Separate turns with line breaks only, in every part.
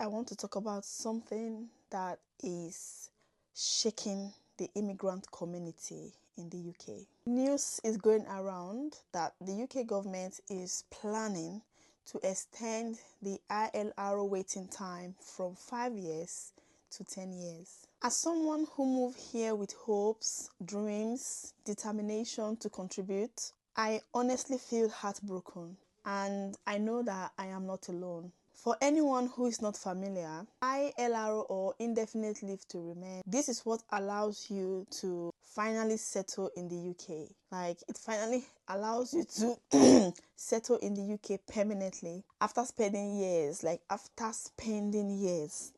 I want to talk about something that is shaking the immigrant community in the UK. News is going around that the UK government is planning to extend the ILR waiting time from 5 years to 10 years. As someone who moved here with hopes, dreams, determination to contribute, I honestly feel heartbroken, and I know that I am not alone. For anyone who is not familiar, ILR or Indefinite Leave to Remain, this is what allows you to finally settle in the UK. Like, it finally allows you to settle in the UK permanently after spending years,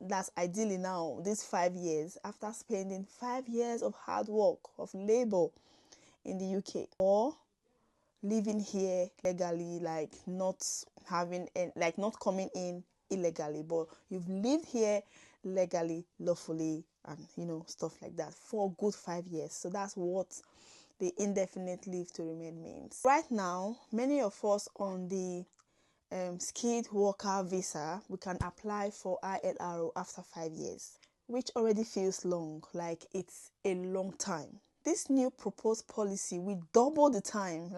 that's ideally now, these 5 years, after spending 5 years of hard work, of labor in the UK, or living here legally, not coming in illegally, but you've lived here legally, lawfully, and stuff like that for a good 5 years. So that's what the indefinite leave to remain means. Right now, many of us on the skilled worker visa, we can apply for ILR after 5 years, which already feels long, like it's a long time. This new proposed policy will double the time,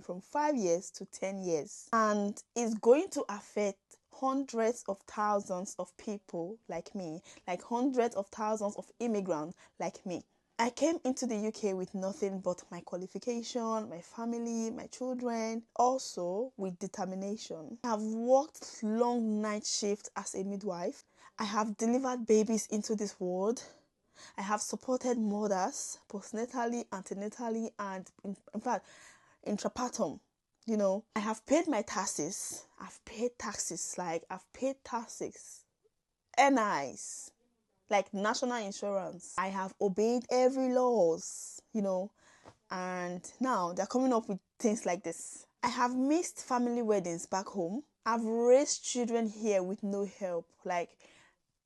from 5 years to 10 years. And it's going to affect hundreds of thousands of people like me, like hundreds of thousands of immigrants like me. I came into the UK with nothing but my qualification, my family, my children, also with determination. I have worked long night shifts as a midwife. I have delivered babies into this world. I have supported mothers postnatally, antenatally, and in fact, intrapartum. I have paid my taxes. I've paid taxes, NIs, like national insurance. I have obeyed every laws, and now they're coming up with things like this. I have missed family weddings back home. I've raised children here with no help.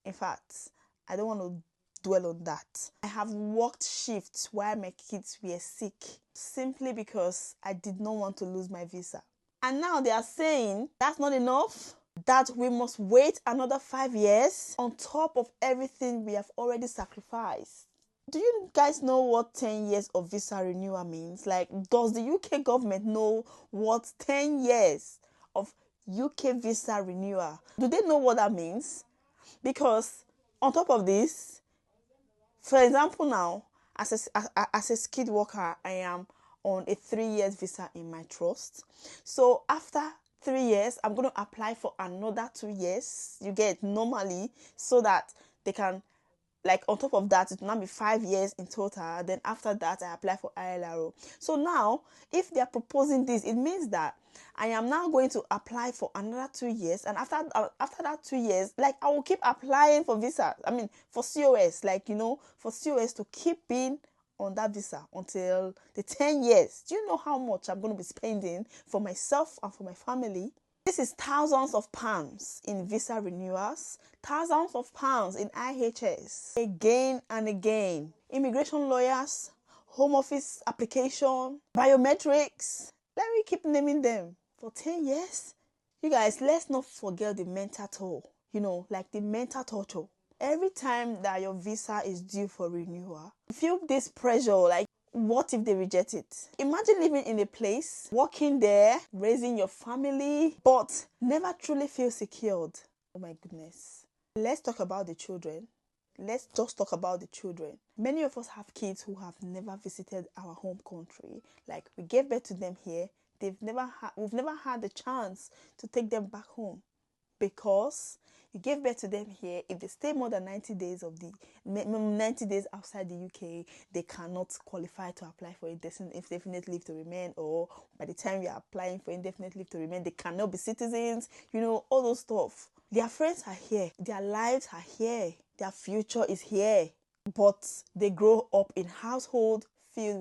In fact, I don't want to dwell on that. I have worked shifts while my kids were sick simply because I did not want to lose my visa. And now they are saying that's not enough, that we must wait another 5 years on top of everything we have already sacrificed. Do you guys know what 10 years of visa renewal means? Does the UK government know what 10 years of UK visa renewal? Do they know what that means? Because on top of this, for example, now, as a skilled worker, I am on a 3 years visa in my trust. So after 3 years, I'm going to apply for another 2 years. You get normally, so that they can, on top of that, it will now be 5 years in total. Then after that, I apply for ILRO. So now, if they are proposing this, it means that I am now going to apply for another 2 years, and after that 2 years, I will keep applying for visa. For COS, for COS to keep being on that visa until the 10 years. Do you know how much I'm going to be spending for myself and for my family? This is thousands of pounds in visa renewals, thousands of pounds in IHS, again and again. Immigration lawyers, home office application, biometrics. Let me keep naming them. For 10 years, you guys, let's not forget the mental toll, the mental torture. Every time that your visa is due for renewal, you feel this pressure, what if they reject it? Imagine living in a place, working there, raising your family, but never truly feel secured. Oh my goodness. Let's talk about the children. Let's just talk about the children. Many of us have kids who have never visited our home country. We gave birth to them here. We've never had the chance to take them back home, because you gave birth to them here. If they stay more than 90 days outside the UK, they cannot qualify to apply for indefinite leave to remain, or by the time we are applying for indefinite leave to remain, they cannot be citizens, all those stuff. Their friends are here, their lives are here, their future is here, but they grow up in household filled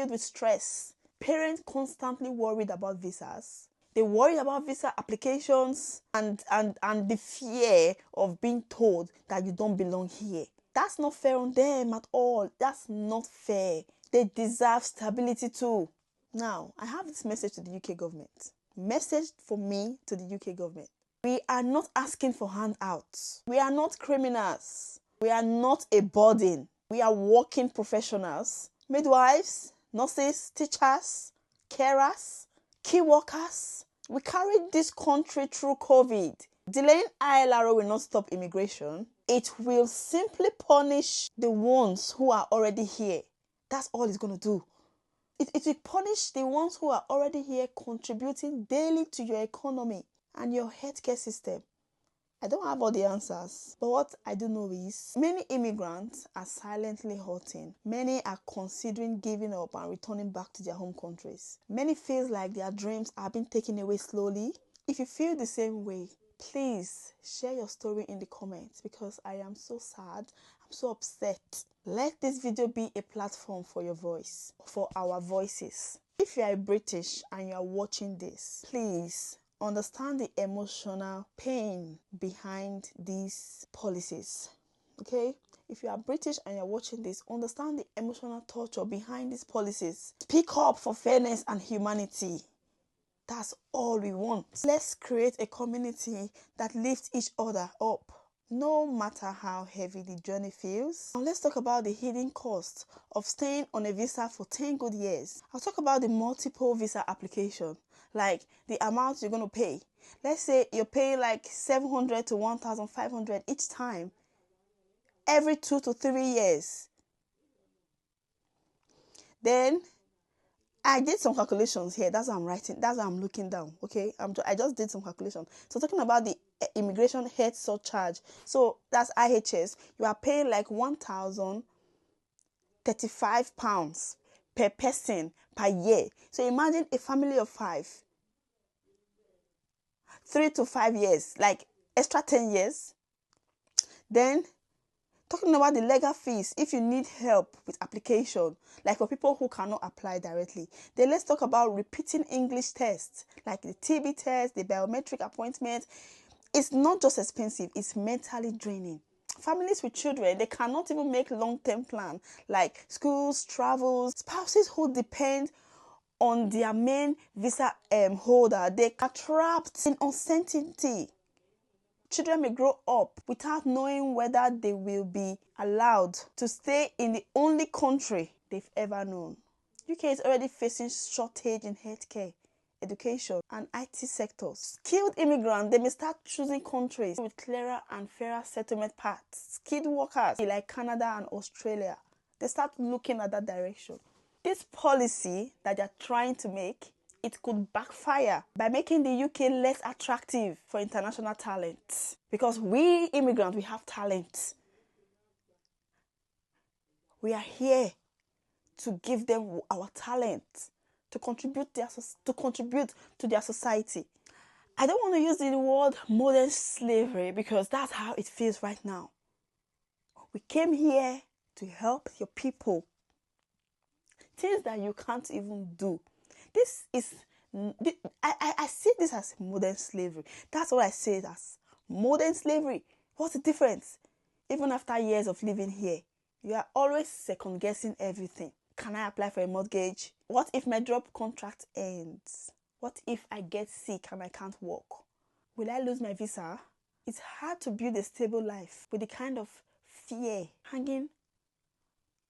with stress. Parents constantly worried about visas. They worry about visa applications and the fear of being told that you don't belong here. That's not fair on them at all. That's not fair. They deserve stability too. Now, I have this message to the UK government. Message for me to the UK government. We are not asking for handouts. We are not criminals. We are not a burden. We are working professionals. Midwives, nurses, teachers, carers, key workers. We carried this country through COVID. Delaying ILRO will not stop immigration. It will simply punish the ones who are already here. That's all it's going to do. It will punish the ones who are already here, contributing daily to your economy and your healthcare system. I don't have all the answers, but what I do know is many immigrants are silently hurting. Many are considering giving up and returning back to their home countries. Many feel like their dreams are being taken away slowly. If you feel the same way, please share your story in the comments, because I am so sad. I'm so upset. Let this video be a platform for your voice, for our voices. If you are British and you are watching this, please understand the emotional pain behind these policies. Okay? If you are British and you're watching this, understand the emotional torture behind these policies. Speak up for fairness and humanity. That's all we want. Let's create a community that lifts each other up, no matter how heavy the journey feels. Now let's talk about the hidden cost of staying on a visa for 10 good years. I'll talk about the multiple visa application, like the amount you're going to pay. Let's say you're paying like 700 to 1,500 each time, every 2 to 3 years. Then I did some calculations here. That's what I'm writing. That's what I'm looking down. Okay, I just did some calculation. So talking about the immigration health surcharge. So that's IHS. You are paying like £1,035 per person per year. So imagine a family of 5, 3 to 5 years, like extra 10 years. Then talking about the legal fees, if you need help with application, like for people who cannot apply directly. Then let's talk about repeating English tests, like the TB test, the biometric appointment. It's not just expensive, it's mentally draining. Families with children, they cannot even make long-term plans, like schools, travels. Spouses who depend on their main visa holder, they are trapped in uncertainty. Children may grow up without knowing whether they will be allowed to stay in the only country they've ever known. UK is already facing shortage in healthcare, education, and IT sectors. Skilled immigrants, they may start choosing countries with clearer and fairer settlement paths. Skilled workers like Canada and Australia, they start looking at that direction. This policy that they're trying to make, it could backfire by making the UK less attractive for international talent. Because we immigrants, we have talent. We are here to give them our talent, to contribute to their society. I don't want to use the word modern slavery, because that's how it feels right now. We came here to help your people. Things that you can't even do. I see this as modern slavery. That's what I say it as. Modern slavery. What's the difference? Even after years of living here, you are always second guessing everything. Can I apply for a mortgage? What if my job contract ends? What if I get sick and I can't work? Will I lose my visa? It's hard to build a stable life with the kind of fear hanging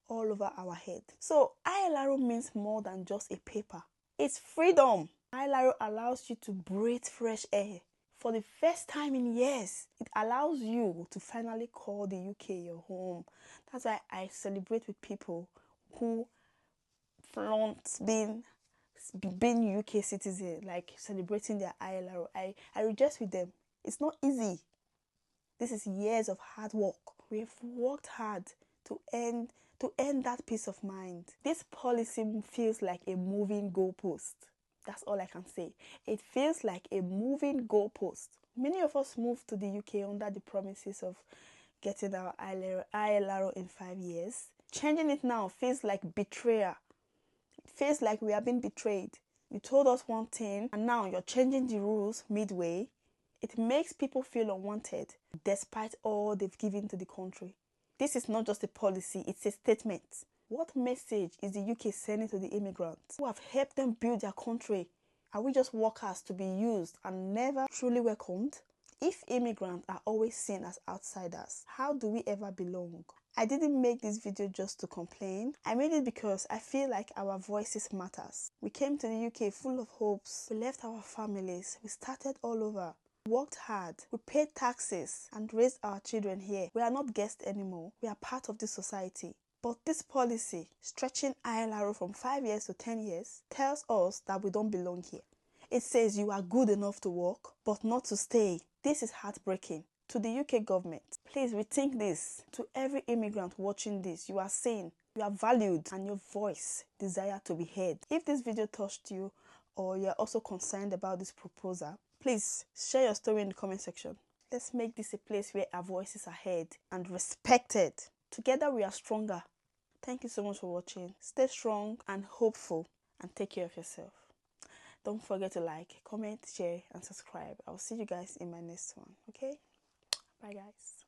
all over our head. So ILRO means more than just a paper. It's freedom. ILRO allows you to breathe fresh air. For the first time in years, it allows you to finally call the UK your home. That's why I celebrate with people who flaunt being UK citizen, like celebrating their ILRO. I rejoice with them. It's not easy. This is years of hard work. We've worked hard to end that peace of mind. This policy feels like a moving goalpost. That's all I can say. It feels like a moving goalpost. Many of us moved to the UK under the promises of getting our ILRO in 5 years. Changing it now feels like betrayal. It feels like we are being betrayed. You told us one thing and now you're changing the rules midway. It makes people feel unwanted despite all they've given to the country. This is not just a policy, it's a statement. What message is the UK sending to the immigrants who have helped them build their country? Are we just workers to be used and never truly welcomed? If immigrants are always seen as outsiders, how do we ever belong? I didn't make this video just to complain. I made it because I feel like our voices matters. We came to the UK full of hopes. We left our families. We started all over. We worked hard. We paid taxes and raised our children here. We are not guests anymore. We are part of this society. But this policy, stretching ILR from 5 years to 10 years, tells us that we don't belong here. It says you are good enough to work, but not to stay. This is heartbreaking. To the UK government, please rethink this. To every immigrant watching this, you are saying you are valued and your voice desire to be heard. If this video touched you or you are also concerned about this proposal, please share your story in the comment section. Let's make this a place where our voices are heard and respected. Together we are stronger. Thank you so much for watching. Stay strong and hopeful and take care of yourself. Don't forget to like, comment, share and subscribe. I'll see you guys in my next one. Okay? Bye guys.